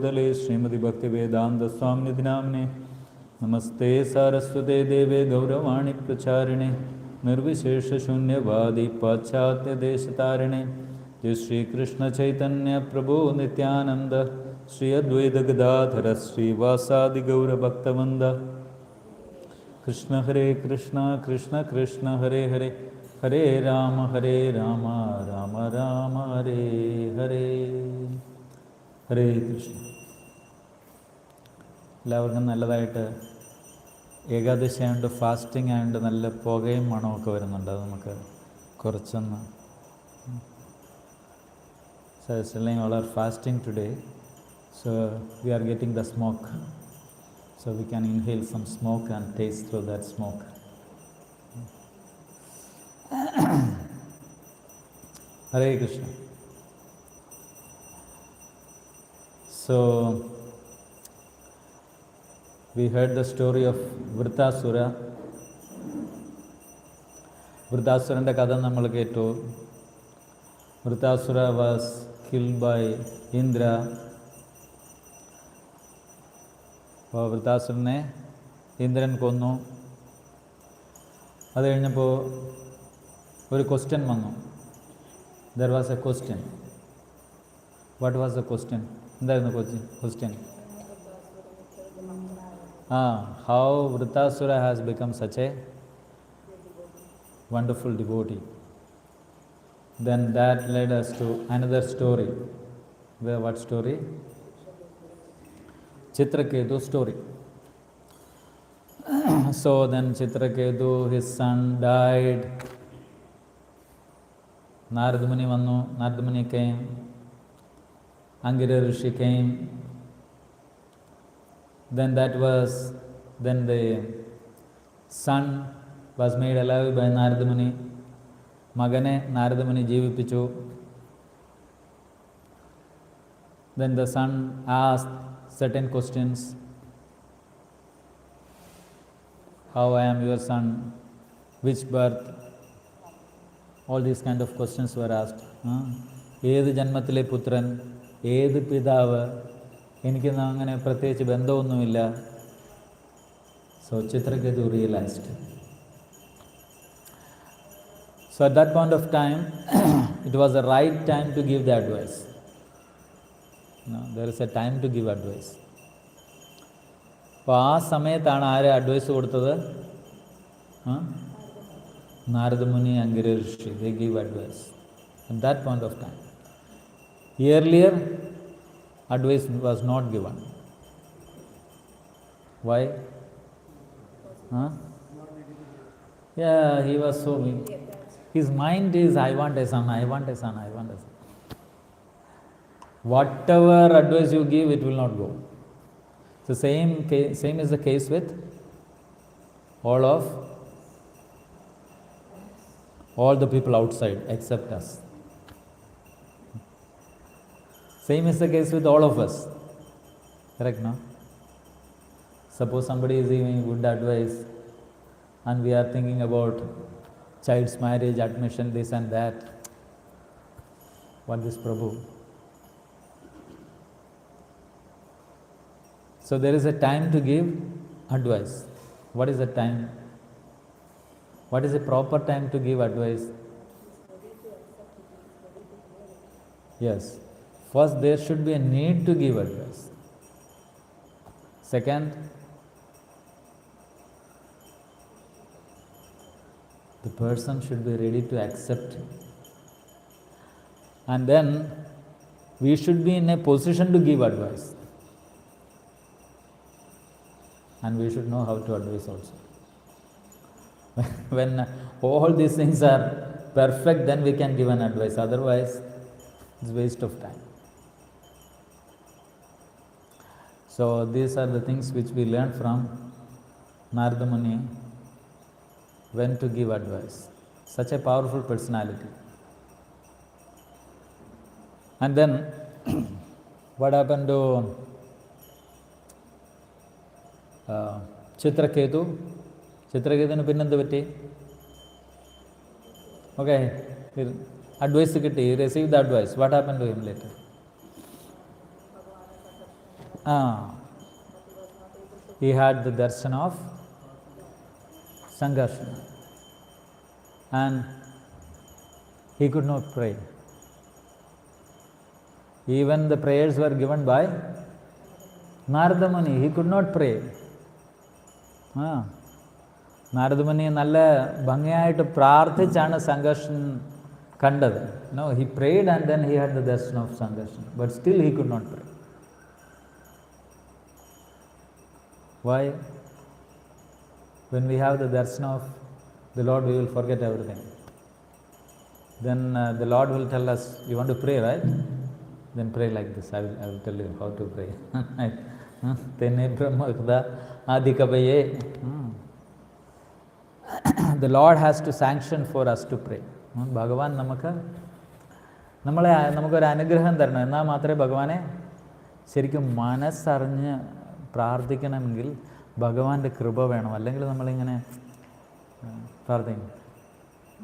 दले श्रीमद् भक्तिवेदान्त स्वामिनिधि नाम्ने नमस्ते सारस्वते देवे गौरवाणी प्रचारिणे निर्विशेषशून्यवादी पाश्चात्यदेशतारिणे जय श्री कृष्ण चैतन्य प्रभु नित्यानंद श्री अद्वैत गदाधर श्रीवासादि गौरभक्तवृंद कृष्ण कृष्ण कृष्ण हरे हरे हरे राम राम राम हरे हरे ഹരേ കൃഷ്ണ. എല്ലാവർക്കും നല്ലതായിട്ട് ഏകാദശി ആയതുകൊണ്ട് ഫാസ്റ്റിംഗ് ആയതുകൊണ്ട് നല്ല പുകയും മണമൊക്കെ വരുന്നുണ്ട്. അത് നമുക്ക് കുറച്ചൊന്ന് all are fasting today, so we are getting the smoke, so we can inhale some smoke and taste through that smoke. Hare Krishna. So, we heard the story of Vritasura. Vritasura's katha nammal kettu. Vritasura was killed by Indra. Vritasarane Indran konnu. Adu kazhinjappo oru question vannu. There was a question. What was the question? Question. How Vritasura has become such a wonderful devotee. Then that led us to another story. What story? Chitraketu story. So then Chitraketu, his son, died. Narada Muni vannu. Narada Muni came. Angira Rishi came. Then the son was made alive by Narada Muni. Magane Narada Muni jeevippichu. Then the son asked certain questions. How I am your son? Which birth? All these kind of questions were asked. ഏത് ജന്മത്തിലെ പുത്രൻ, ഏത് പിതാവ്, എനിക്ക് അങ്ങനെ പ്രത്യേകിച്ച് ബന്ധമൊന്നുമില്ല. So Chitraketu realized. So at that point of time, it was the right time to give the advice. There is a time to give advice. അപ്പോൾ ആ സമയത്താണ് ആര് അഡ്വൈസ് കൊടുത്തത്? നാരദ മുനി, അംഗിര ഋഷി. They give advice at that point of time. Earlier, advice was not given. Why? Yeah, he was so weak. His mind is, I want a son, I want a son, I want a son. Whatever advice you give, it will not go. The same is the case with all the people outside except us. Same is the case with all of us. Correct, no? Suppose somebody is giving good advice and we are thinking about child's marriage, admission, this and that. What is Prabhu? So there is a time to give advice. What is the time? What is the proper time to give advice? Yes. First, there should be a need to give advice. Second, the person should be ready to accept. And then, we should be in a position to give advice. And we should know how to advise also. When all these things are perfect, then we can give an advice. Otherwise, it's waste of time. So these are the things which we learned from Narada Muni, when to give advice. Such a powerful personality. And then what happened to Chitraketu? Chitraketunu പിന്നെന്ത് പറ്റി? Okay, advice കിട്ടി, he received the advice. What happened to him later? he had the darshan of Sangarshana and he could not pray. Even the prayers were given by Narada Muni, he could not pray. Narada Muni നല്ല ഭംഗിയായിട്ട് പ്രാർത്ഥിച്ചാണ് സംഘർഷൻ കണ്ടത്. No, he prayed and then he had the darshan of Sangarshan, but still he could not pray. Why? When we have the darshan of the Lord, we will forget everything. Then the Lord will tell us, you want to pray, right? Then pray like this. I will tell you how to pray. The Lord has to sanction for us to pray. ഭഗവാൻ നമുക്കൊരു അനുഗ്രഹം തരണം. എന്നാൽ മാത്രമേ ഭഗവാനെ ശരിക്കും മനസ്സറിഞ്ഞ് പ്രാർത്ഥിക്കണമെങ്കിൽ ഭഗവാന്റെ കൃപ വേണം. അല്ലെങ്കിൽ നമ്മളിങ്ങനെ പ്രാർത്ഥിക്കും.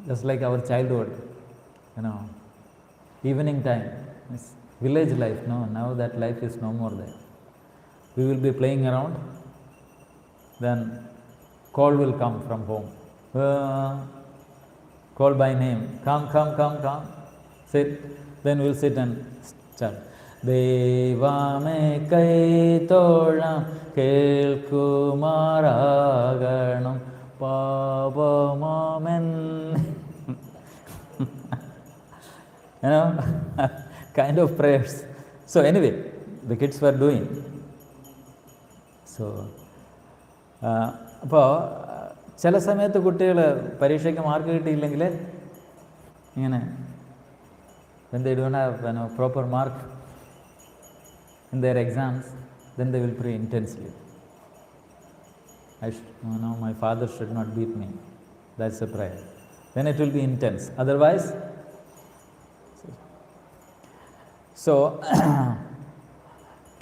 Just like our childhood, evening time, village life. No, now that life is no more there. We will be playing around, then call will come from home. Call by name, come, sit. Then we'll sit and start. Devame kaitolam kelkumaraganam pavamamen. Kind of prayers. So anyway, the kids were doing. So, അപ്പോൾ ചില സമയത്ത് കുട്ടികൾ പരീക്ഷയ്ക്ക് mark കിട്ടിയില്ലെങ്കിൽ ഇങ്ങനെ when they don't have proper mark in their exams, then they will pray intensely. My father should not beat me. That's a prayer. Then it will be intense. Otherwise, so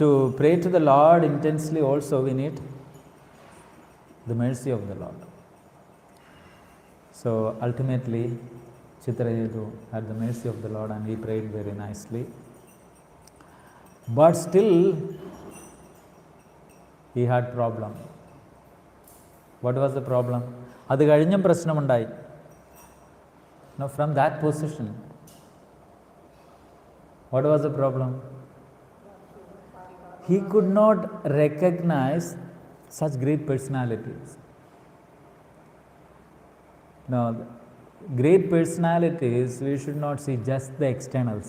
to pray to the Lord intensely also we need the mercy of the Lord. So ultimately Chitraketu had the mercy of the Lord and he prayed very nicely. But still he had problem. What was the problem? അത് കഴിഞ്ഞും പ്രശ്നമുണ്ടായി. Now from that position, what was the problem? He could not recognize such great personalities. Now, great personalities, we should not see just the externals.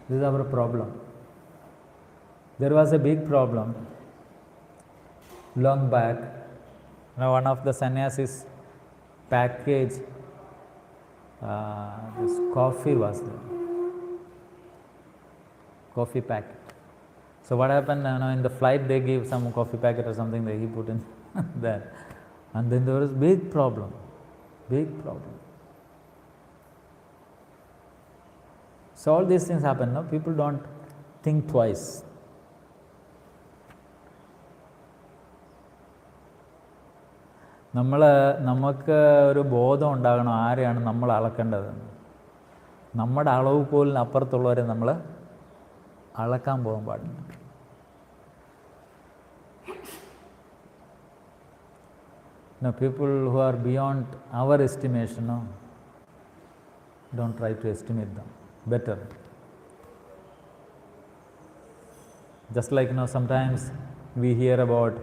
This is our problem. There was a big problem long back. Now, one of the sannyasis package, this coffee was there. Coffee packet. So what happened, in the flight they gave some coffee packet or something that he put in there. And then there was big problem. So all these things happen, no? People don't think twice. നമുക്ക് ഒരു ബോധം ഉണ്ടാകണം ആരെയാണ് നമ്മൾ അളക്കേണ്ടത്. നമ്മുടെ അളവ് പോലും അപ്പുറത്തുള്ളവരെ നമ്മൾ അളക്കാൻ പോകാൻ പാടില്ല. Now people who are beyond our estimation, don't try to estimate them. Better. Just like sometimes we hear about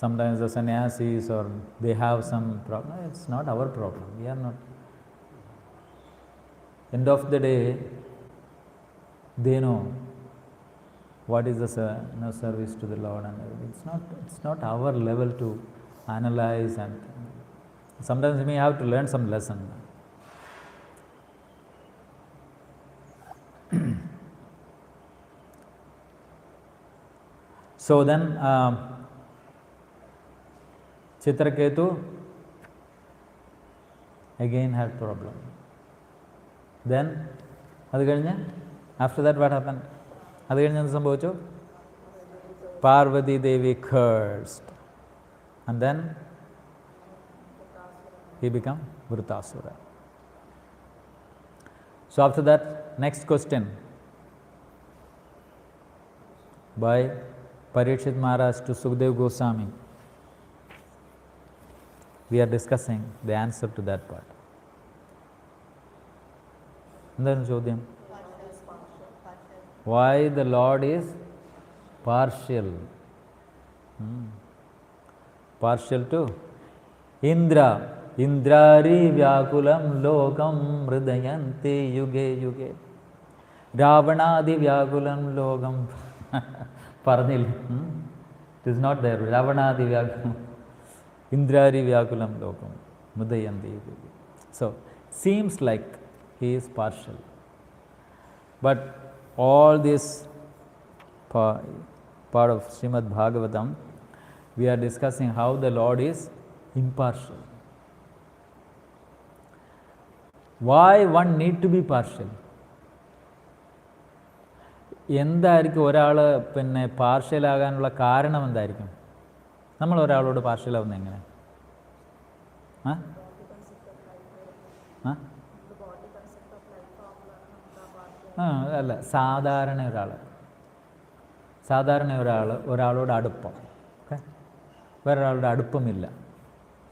sometimes the sannyasis or they have some problem. It's not our problem. We are not. End of the day, they know what is the service to the Lord and everything. It's not our level to analyze, and sometimes we have to learn some lesson. So then Chitraketu again had problem. Then adu kazhinja after that what happened? Adu kazhinja endu sambhavichu? Parvati Devi cursed. And then he became Vritasura. So after that, next question. by Parikshit Maharaj to Sukhdev Goswami. We are discussing the answer to that part. എന്താണ് ചോദ്യം? Why the Lord is partial? Partial to Indra. Indrari Vyakulam Lokam Hridayanti Yuge Yuge. Ravanadi Vyakulam Lokam. Paranil. It is not there. Ravanadi Vyakulam. Indrari Vyakulam Lokam Hridayanti Yuge. So, seems like he is partial. But all this part of Srimad Bhagavatam, we are discussing how the Lord is impartial. Why one need to be partial? എന്തായിരിക്കും ഒരാൾ പിന്നെ പാർഷ്യലാകാനുള്ള കാരണം എന്തായിരിക്കും? നമ്മൾ ഒരാളോട് പാർഷ്യലാവുന്നത് എങ്ങനെ? അല്ല, സാധാരണ ഒരാളോട് അടുപ്പം, ഓക്കെ, വേറൊരാളുടെ അടുപ്പമില്ല.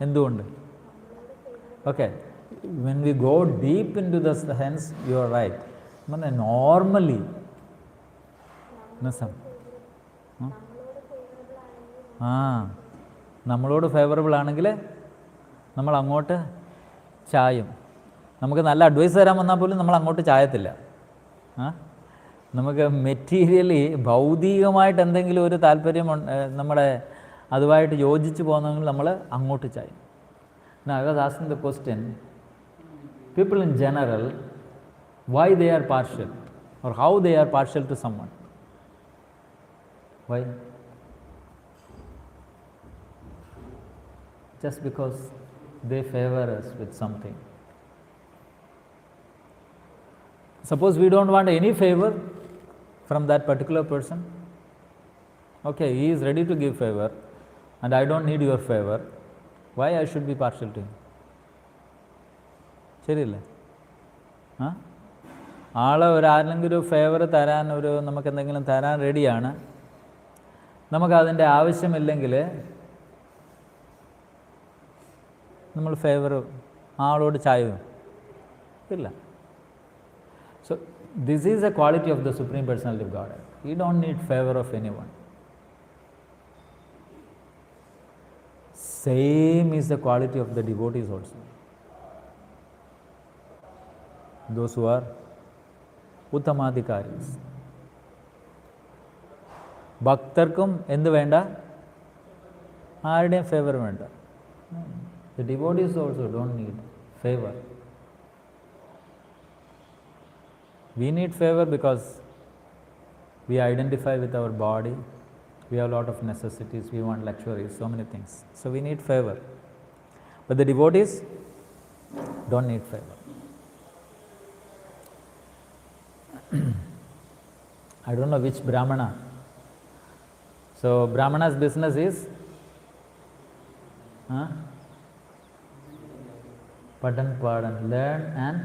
എന്തുകൊണ്ട്? Okay, when we go deep into the sense, you are right. Normally നമ്മളോട് ഫേവറബിൾ ആണെങ്കിൽ നമ്മൾ അങ്ങോട്ട് ചായും. നമുക്ക് നല്ല അഡ്വൈസ് തരാൻ വന്നാൽ പോലും നമ്മൾ അങ്ങോട്ട് ചായത്തില്ല. നമുക്ക് മെറ്റീരിയലി ഭൗതികമായിട്ട് എന്തെങ്കിലും ഒരു താല്പര്യം നമ്മുടെ അതുമായിട്ട് യോജിച്ച് പോകുന്നെങ്കിൽ നമ്മൾ അങ്ങോട്ട് ചായും. Now I was asking the question, people in general, why they are partial or how they are partial to someone? Why? Just because they favor us with something. Suppose we don't want any favor from that particular person. Okay, he is ready to give favor and I don't need your favor. Why I should be partial to him? ശരിയല്ലേ? ആരെങ്കിലും ഒരു favour തരാൻ, നമുക്ക് എന്തെങ്കിലും തരാൻ റെഡിയാണ്, നമുക്കതിൻ്റെ ആവശ്യമില്ലെങ്കിൽ നമ്മൾ ഫേവർ ആളോട് ചായവും ഇല്ല. So this is a quality of the Supreme Personality of Godhead. He don't need favor of anyone. Same is the quality of the devotees also. Those who are Uttamadhikaris. ഭക്തർക്കും എന്ത് വേണ്ട? ആരുടെയും ഫേവർ വേണ്ട. The devotees also don't need favor. We need favor because we identify with our body, we have a lot of necessities, we want luxuries, so many things. So we need favor. But the devotees don't need favor. I don't know which Brahmana. So Brahmana's business is Padan, learn and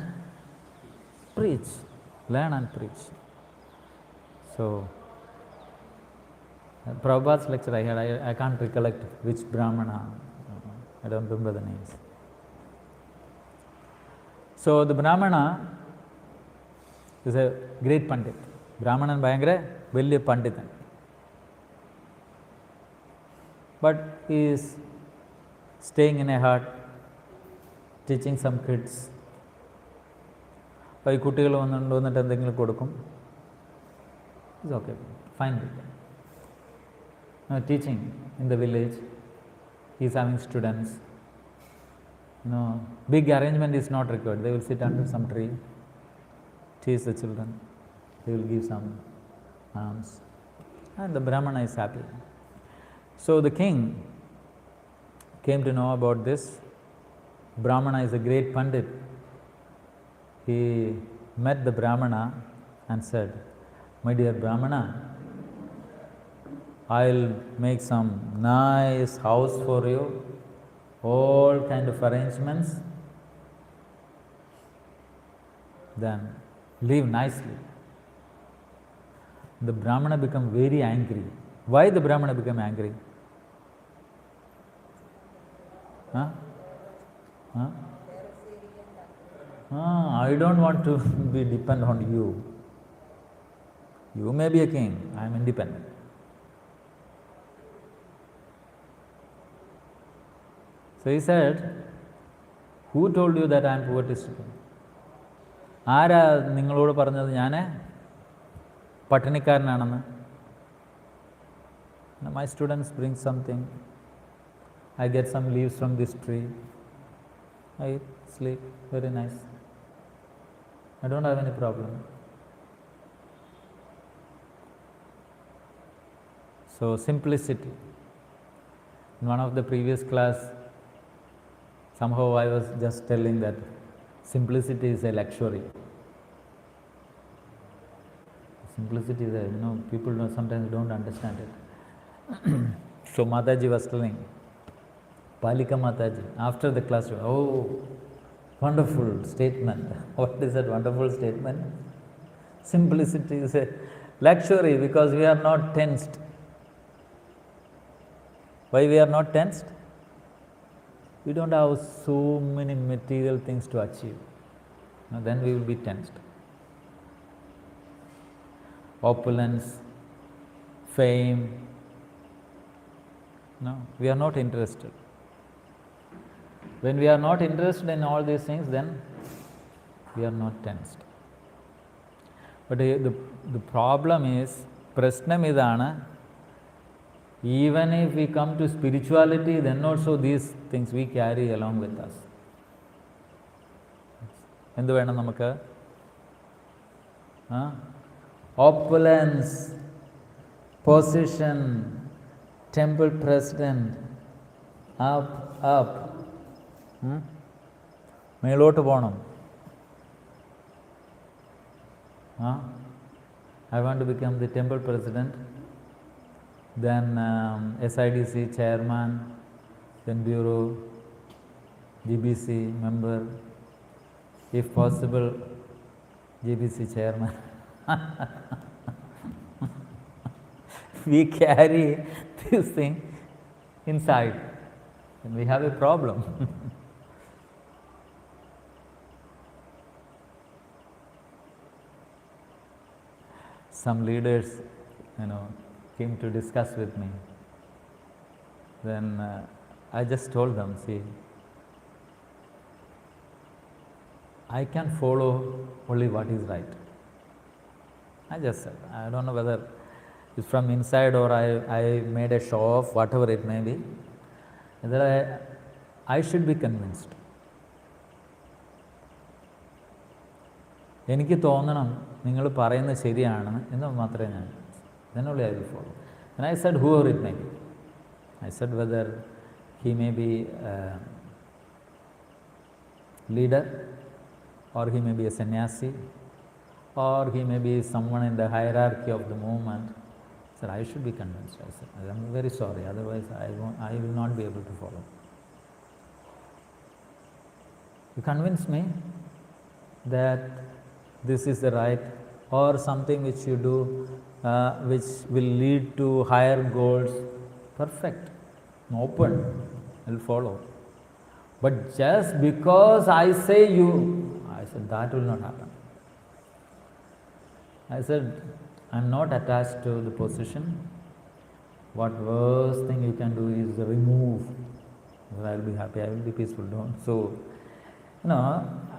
preach. Learn and preach. So Prabhupada's lecture I had, I can't recollect which Brahmana, I don't remember the names. So the Brahmana is a great Pandit. Brahmanan ഭയങ്കര വലിയ പണ്ഡിതൻ. But he is staying in a hut, teaching some kids. അപ്പോൾ ഈ കുട്ടികൾ വന്നിട്ട് എന്തെങ്കിലും കൊടുക്കും. It's okay, fine. Teaching in the village, he is having students. Big arrangement is not required. They will sit under some tree, teach the children. They will give some alms, and the Brahmana is happy. So the king came to know about this. Brahmana is a great Pandit. He met the Brahmana and said, "My dear Brahmana, I'll make some nice house for you, all kind of arrangements. Then live nicely." the Brahmana become very angry. Why the Brahmana become angry? Huh? Huh? I don't want to be dependent on you. You may be a king, I am independent. So he said, who told you that I am poverty-stricken? ആരാ നിങ്ങളോട് പറഞ്ഞത് ഞാൻ പട്ടിണിക്കാരനാണെന്ന്? My students bring something. I get some leaves from this tree. I eat, sleep, very nice. I don't have any problem. So simplicity. In one of the previous class, somehow I was just telling that simplicity is a luxury. Simplicity is a, people sometimes don't understand it. So Mataji was telling, Palika Mataji, after the class, oh, wonderful statement. What is that wonderful statement? Simplicity is a luxury because we are not tensed. Why we are not tensed? We don't have so many material things to achieve. Now then we will be tensed. Opulence, fame. No, we are not interested. When we are not interested in all these things, then we are not tensed. But the problem is, prasnam idana, even if we come to spirituality, then also these things we carry along with us. എന്ത് വേണം നമുക്ക്? Opulence, position, temple president, up. മേലോട്ട് പോകണം. I want to become the temple president, then SIDC chairman, then bureau, GBC member, if possible GBC chairman. We carry this thing inside and we have a problem. Some leaders, came to discuss with me. Then I just told them, see, I can follow only what is right. I just said, I don't know whether it's from inside or I made a show off, whatever it may be. That I should be convinced. എനിക്ക് തോന്നണം നിങ്ങൾ പറയുന്നത് ശരിയാണ് എന്ന് മാത്രമേ ഞാൻ. Then only I will follow. And I said, whoever it may be. I said whether he may be a leader, or he may be a sannyasi, or he may be someone in the hierarchy of the movement. I said, I should be convinced. I said, I am very sorry, otherwise I will not be able to follow. You convince me that this is the right, or something which you do which will lead to higher goals, perfect, I'm open, I will follow. But just because I say you, I said, that will not happen. I said, I am not attached to the position. What worst thing you can do is remove. I will be happy, I will be peaceful. Don't. So,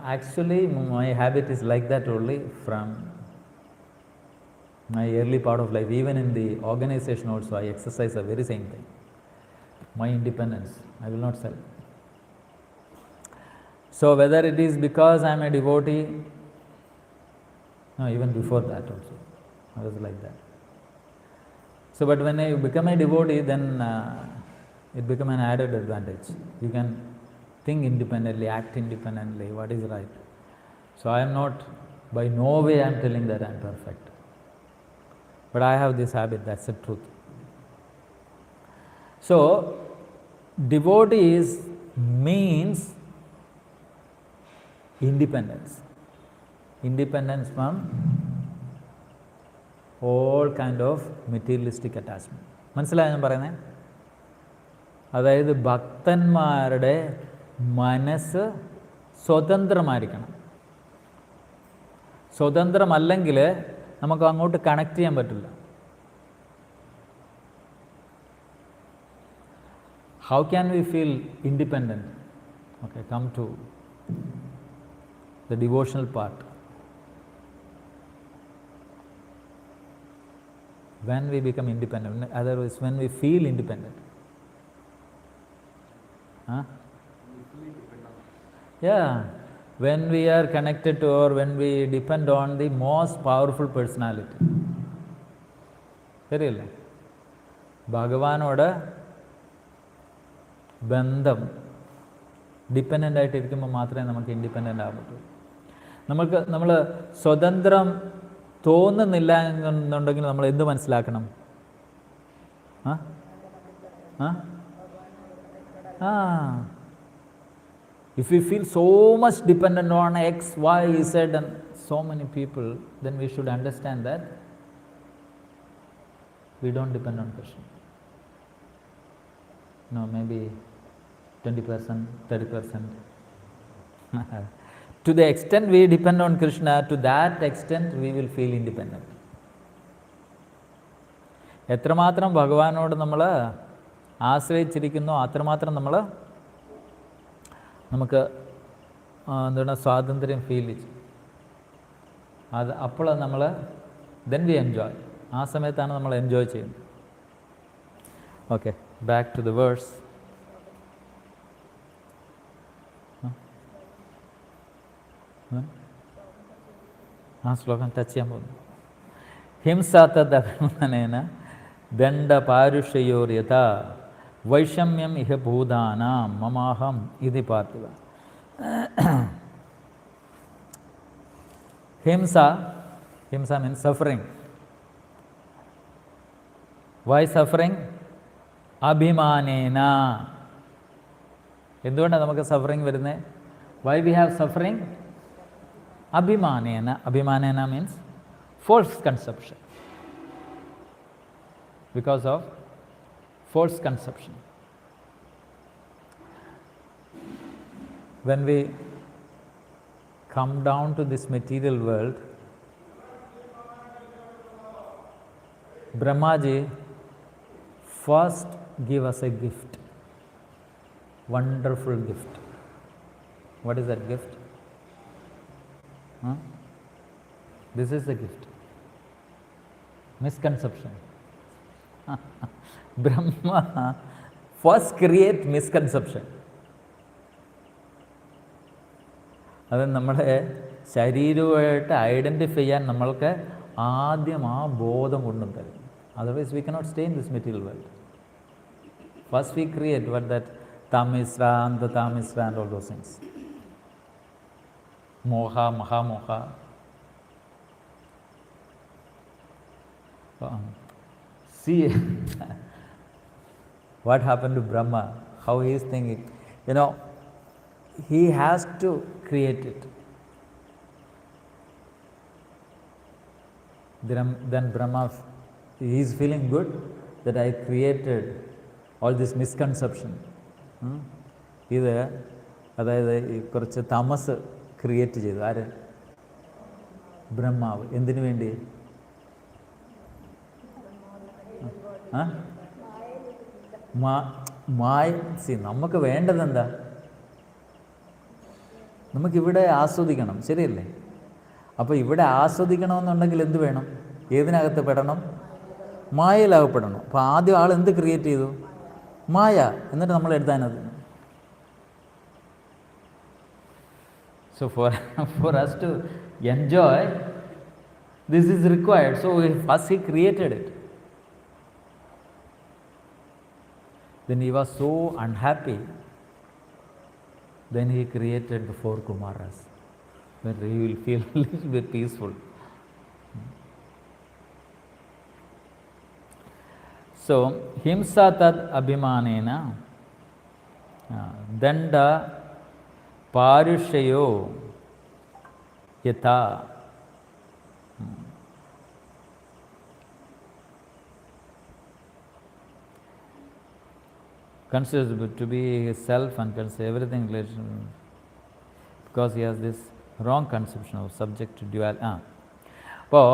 actually my habit is like that only from my early part of life. Even in the organization also, I exercise the very same thing. My independence, I will not sell. So whether it is because I am a devotee, no, even before that also, I was like that. So, but when I become a devotee, then it becomes an added advantage. You can think independently, act independently, what is right. So I am not, by no way I am telling that I am perfect. But I have this habit, that's the truth. So, devotees means independence. Independence from all kind of materialistic attachment. മനസ്സിലായോ ഞാൻ പറയുന്നത്? അതായത് ഭക്തന്മാരുടെ മനസ്സ് സ്വതന്ത്രമായിരിക്കണം. സ്വതന്ത്രമല്ലെങ്കിൽ നമുക്ക് അങ്ങോട്ട് connect ചെയ്യാൻ പറ്റില്ല. How can we feel independent? Okay, come to the devotional part. When we become independent, otherwise when we feel independent. Huh? Yeah, when we are connected to or when we depend on the most powerful personality. ശരിയല്ലേ? ഭഗവാനോട് ബന്ധം dependent ആയിട്ടിരിക്കുമ്പോൾ മാത്രമേ നമുക്ക് independent ആകാൻ പറ്റൂ. നമ്മൾ സ്വതന്ത്രം തോന്നുന്നില്ല എന്നുണ്ടെങ്കിൽ നമ്മൾ എന്ത് മനസ്സിലാക്കണം? If we feel so much dependent on X, Y, Z and so many people, then we should understand that we don't depend on Krishna. No, maybe 20%, 30%. To the extent we depend on Krishna, to that extent we will feel independent. എത്രമാത്രം ഭഗവാനോട് നമ്മൾ ആശ്രയിച്ചിരിക്കുന്നു അത്രമാത്രം നമുക്ക് എന്താണ് സ്വാതന്ത്ര്യം feel ചെയ്യും. അത് അപ്പോൾ നമ്മൾ ദെൻ വി എൻജോയ്. ആ സമയത്താണ് നമ്മൾ എൻജോയ് ചെയ്യുന്നത്. Okay, back to the verse. ആ ശ്ലോകം ടച്ച് ചെയ്യാൻ പോകുന്നു. ഹിംസാ തദഭിമാനേന ദണ്ഡപാരുഷയോർ യഥാ വൈഷമ്യം ഇഹ ഭൂതാനാം മമാഹം ഇതി പാർത്ഥിവ. Himsa means suffering. Why suffering? അഭിമാനേന. എന്തുകൊണ്ടാണ് നമുക്ക് സഫറിങ് വരുന്നത്? Why we have suffering? അഭിമാനേന. അഭിമാനേന means false conception. Because of false conception. When we come down to this material world, Brahmaji first give us a gift, wonderful gift. What is that gift? This is the gift. Misconception. Brahma first create misconception. അത് നമ്മുടെ ശരീരവുമായിട്ട് identify ചെയ്യാൻ നമ്മൾക്ക് ആദ്യം ആ ബോധം കൊണ്ടും തരും. Otherwise we cannot stay in this material world. First we create what that tamisra and all those things. Moha, mahamoha. See what happened to Brahma, how he is thinking. He has to create it. Then Brahma, he is feeling good that I created all this misconception. ഇത് അതായത് കുറച്ച് തമസ് create ചെയ്തു. ആര്? ബ്രഹ്മാവ്. എന്തിനു വേണ്ടി? നമുക്ക് വേണ്ടത് എന്താ? നമുക്കിവിടെ ആസ്വദിക്കണം, ശരിയല്ലേ? അപ്പോൾ ഇവിടെ ആസ്വദിക്കണമെന്നുണ്ടെങ്കിൽ എന്ത് വേണം? ഏതിനകത്ത് പെടണം? മായയിലകപ്പെടണം. അപ്പോൾ ആദ്യം ആൾ എന്ത് ക്രിയേറ്റ് ചെയ്തു? മായ. എന്നിട്ട് നമ്മൾ എഴുതാനത്. So for us to enjoy, this is required. So first he created it. Then he was so unhappy. Then he created the 4 Kumaras, where he will feel a little bit peaceful. So himsa tad abhimanena danda parushayo yatha. considers to be his self and considers everything related, because he has this wrong conception of subject to duality. അപ്പോൾ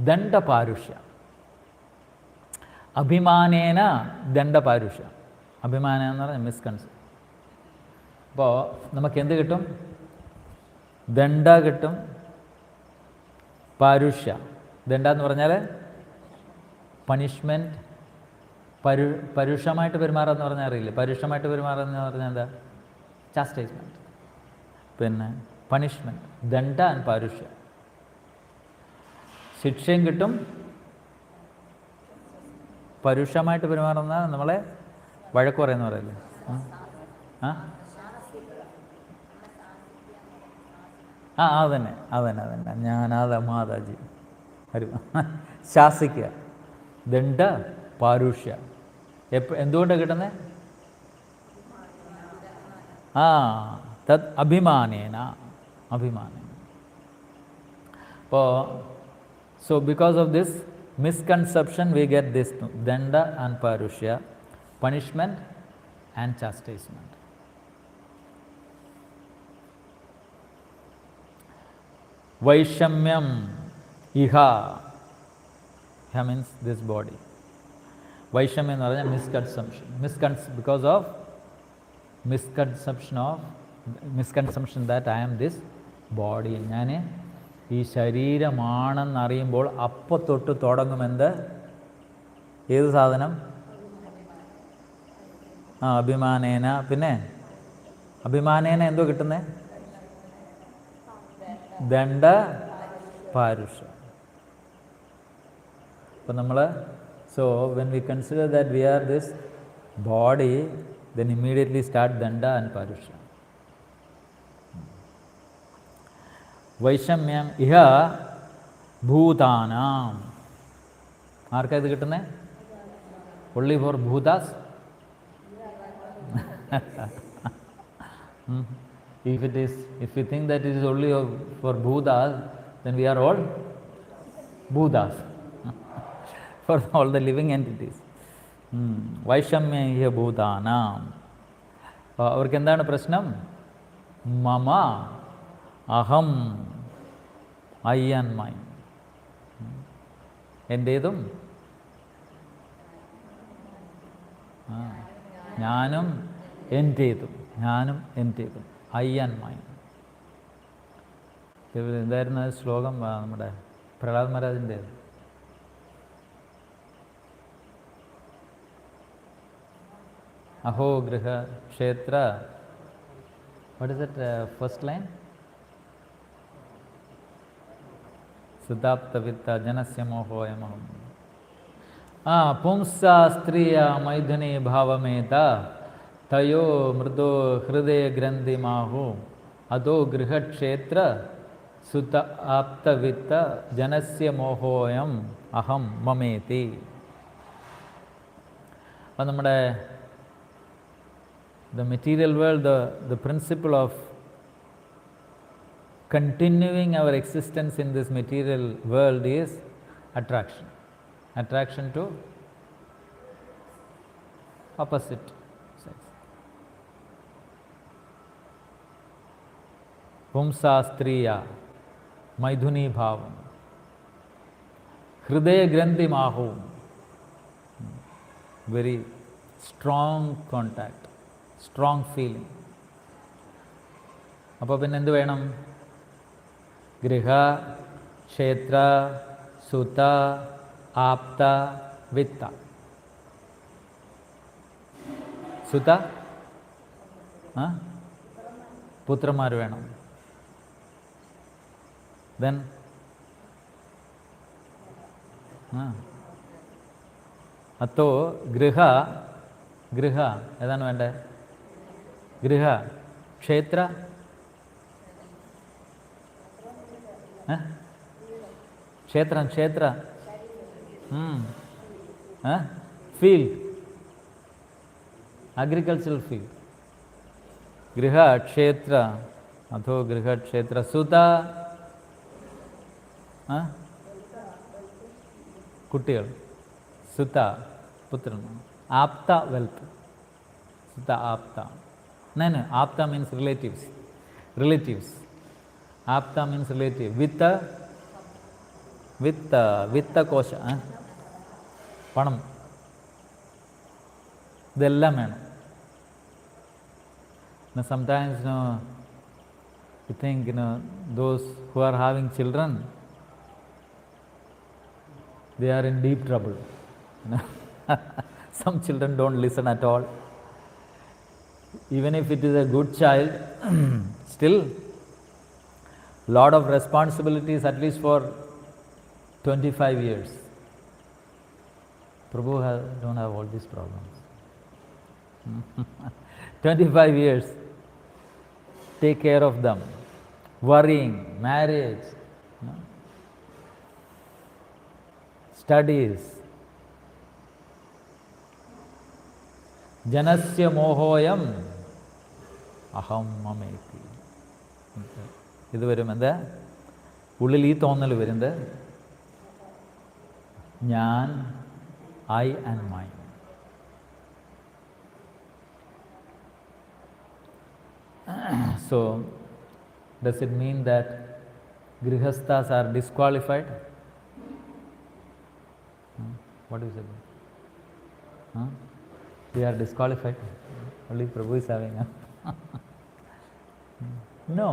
ദണ്ഡപാരുഷ്യ, അഭിമാനേന ദണ്ഡപാരുഷ്യ. അഭിമാനം എന്ന് പറഞ്ഞാൽ misconcept. അപ്പോൾ നമുക്ക് എന്ത് കിട്ടും? ദണ്ഡ കിട്ടും, പാരുഷ്യ. ദണ്ഡ എന്ന് പറഞ്ഞാൽ പണിഷ്മെൻറ്റ്. പരുഷമായിട്ട് പെരുമാറുക എന്ന് പറഞ്ഞാൽ അറിയില്ല. പരുഷമായിട്ട് പെരുമാറുക എന്ന് പറഞ്ഞാൽ എന്താ? ചാസ്റ്റൈസ്മെൻറ്റ്. പിന്നെ പണിഷ്മെൻറ്റ്, ദണ്ഡ ആൻഡ് പാരുഷ്യ. ശിക്ഷയും കിട്ടും. പരുഷമായിട്ട് പെരുമാറുന്ന നമ്മളെ വഴക്ക് പറയുന്ന പറയല്ലേ? അതന്നെ ഞാനാദ മാതാജി ശാസിക്കുക. ദണ്ഡ പാരുഷ്യ. എന്തുകൊണ്ടാണ് കിട്ടുന്നത്? തത് അഭിമാനേന. അപ്പോൾ so because of this misconception we get this danda and parushya, punishment and chastisement. Vaishamyam iha means this body. Vaishamyam എന്ന് പറഞ്ഞാൽ misconception. Because of misconception that I am this body. ഞാൻ ഈ ശരീരമാണെന്നറിയുമ്പോൾ അപ്പം തൊട്ട് തുടങ്ങുമെന്ത്? ഏത് സാധനം? അഭിമാനേന. പിന്നെ അഭിമാനേന എന്തോ കിട്ടുന്നേ? ദണ്ഡ പാരുഷ്യ. അപ്പം നമ്മൾ when we consider that we are this body, then immediately start danda and parushya. വൈഷമ്യം ഇഹ ഭൂതാനാം. ആർക്കാ ഇത് കിട്ടുന്നത്? only for bhutas? If we think that it is only for bhutas, then we are all bhutas for all the living entities. വൈഷമ്യ ഇഹ ഭൂതാനാം. അവർക്ക് എന്താണ് പ്രശ്നം? മമ അഹം, ഐ ആൻഡ് മൈൻ. എൻ്റേതും ഞാനും എൻ്റേതും, ഐ ആൻഡ് മൈൻ. എന്തായിരുന്നു ശ്ലോകം? നമ്മുടെ പ്രഹ്ലാദ് മഹാരാജിൻ്റെ അഹോ ഗൃഹ ക്ഷേത്ര. What is that first line? സുതാപ്തവിത്ത ജനസ്യ മോഹോയമഹം. പുംസാ സ്ത്രീയ മൈഥുനീ ഭാവമേത തയോ മൃദോ ഹൃദയ ഗ്രന്ഥിമാഹു അതോ ഗൃഹക്ഷേത്ര സുത ആപ്തവിത്ത ജനസ്യ മോഹോയം അഹം മമേതി. അപ്പം നമ്മുടെ the material world, the principle of continuing our existence in this material world is attraction to opposite sex. pumsa striya maidhuni bhavam hridaya granthi mahu. Very strong contact, strong feeling. അപ്പോൾ പിന്നെ എന്ത് വേണം? ഗൃഹ ക്ഷേത്ര സുത ആപ്ത വിത്ത. സുത പുത്രന്മാർ വേണം. ദെൻ അത്തോ ഗൃഹ ഏതാണ് വേണ്ടത്? ഗൃഹ ക്ഷേത്ര ക്ഷേത്ര ഫീൽഡ്, അഗ്രികൾച്ചറൽ ഫീൽഡ്. ഗൃഹ ക്ഷേത്ര അഥോ ഗൃഹക്ഷേത്ര സുത കുട്ടികൾ, സുത പുത്രൻ, Aapda wealth. Sita Apta. No, Apta means relatives. Relatives. Apta means relative. Vitta kosha. Panam. ഇതെല്ലാം വേണം. Now sometimes, you think, those who are having children, they are in deep trouble. Some children don't listen at all. Even if it is a good child, still lot of responsibilities, at least for 25 years. Prabhu don't have all these problems. 25 years, take care of them, worrying, marriage, studies. Janasya mohoyam aham mameti. ഇത് വരും എന്താ? ഉള്ളിൽ ഈ തോന്നൽ വരുന്നത് ഞാൻ, I and mine. So, does it mean that grihasthas are disqualified? What is it? They are disqualified. Only Prabhu is having. No,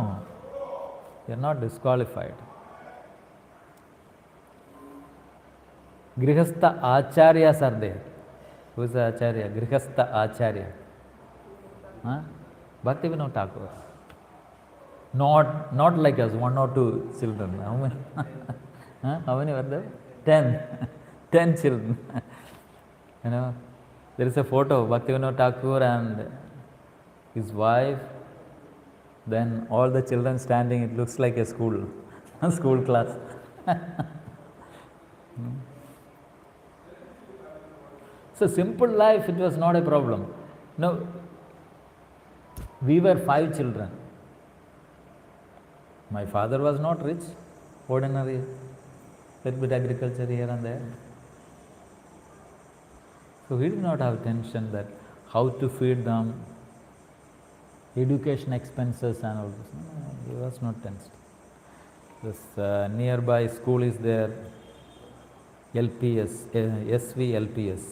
they are not disqualified. Grihastha acharyas are there. Who is the acharya? Grihastha acharya. Bhaktivinoda Thakur. Not like us, 1 or 2 children. How many were there? 10 children. There is a photo of Bhaktivinoda Thakur and his wife. Then all the children standing, it looks like a school class. So simple life, it was not a problem. No, we were 5 children. My father was not rich, ordinary, little bit agriculture here and there. So he did not have tension that how to feed them, education expenses and all this. No, he was not tensed. This nearby school is there, LPS, SV LPS.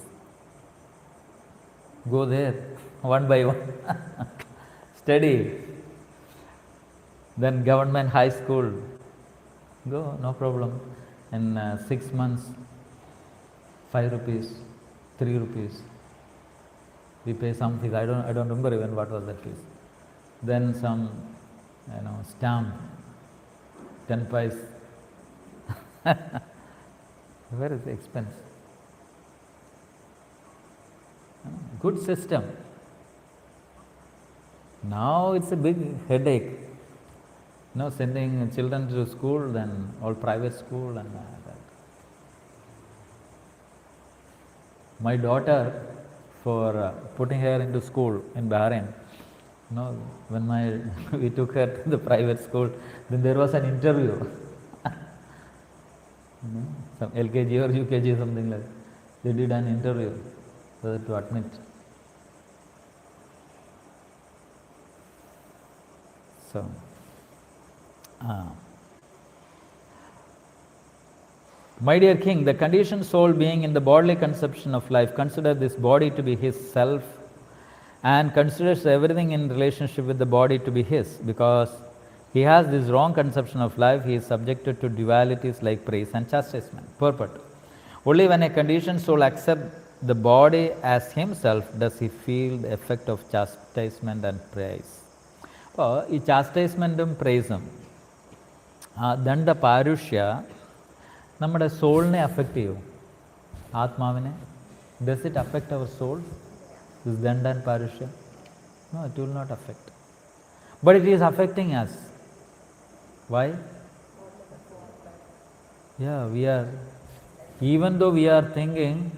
Go there, one by one. Study. Then government high school. Go, no problem. In 6 months, 5 rupees, 3 rupees. We pay some fees. I don't remember even what was that fees. Then some, stamp, 10 paise. Where is the expense? Good system. Now it's a big headache. Sending children to school, then all private school and that. My daughter, for putting her into school in Bahrain, when we took her to the private school, then there was an interview. Some LKG or UKG, something like that. They did an interview to admit. So, my dear king, the conditioned soul being in the bodily conception of life, consider this body to be his self and considers everything in relationship with the body to be his. Because he has this wrong conception of life, he is subjected to dualities like praise and chastisement. Purport. Only when a conditioned soul accepts the body as himself does he feel the effect of chastisement and praise. ഈ ചാസ്റ്റൈസ്മെൻറ്റും പ്രൈസും ദണ്ഡ പാരുഷ്യ നമ്മുടെ സോളിനെ affect ചെയ്യും, ആത്മാവിനെ. Does it affect our soul, this ദണ്ഡ and പാരുഷ്യ? No, it will not affect. But it is affecting us. Why? Yeah, even though we are thinking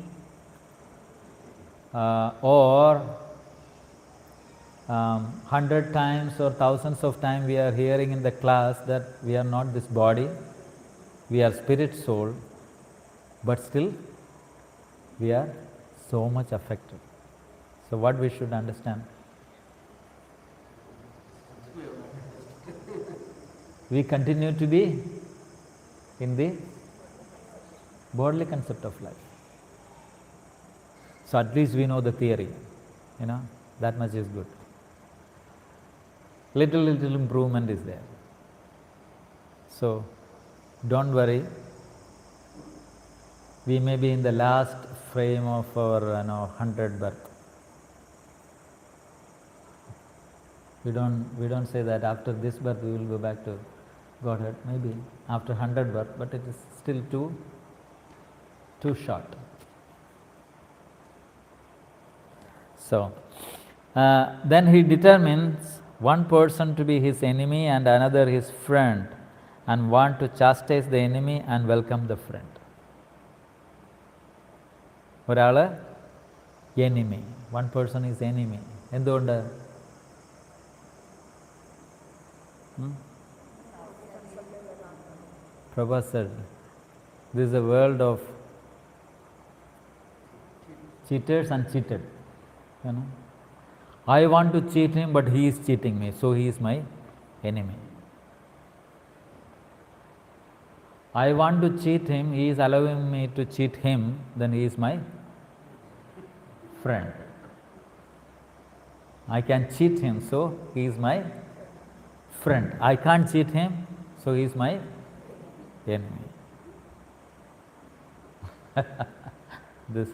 or 100 times or thousands of times we are hearing in the class that we are not this body, we are spirit soul, but still we are so much affected. So what we should understand? We continue to be in the bodily concept of life. So at least we know the theory, that much is good. Little improvement is there. So don't worry, we may be in the last frame of our 100 birth. We don't say that after this birth we will go back to Godhead, maybe after 100 birth, but it is still too short. So then he determines one person to be his enemy and another his friend, and want to chastise the enemy and welcome the friend. ഒരാൾ enemy, one person is enemy. എന്തുകൊണ്ട്? Prabhupada said, this is a world of cheaters and cheated. I want to cheat him, but he is cheating me, so he is my enemy. I want to cheat him, he is allowing me to cheat him, then he is my friend. I can cheat him, so he is my friend. I can't cheat him, so he is my enemy. This.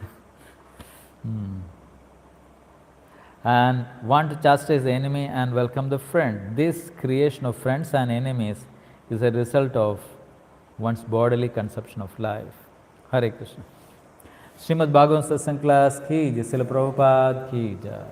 And want to chastise the enemy and welcome the friend. This creation of friends and enemies is a result of one's bodily conception of life. Hare Krishna. Srimad Bhagavatam Satsang Class ki Jai, Srila Prabhupada ki Jai.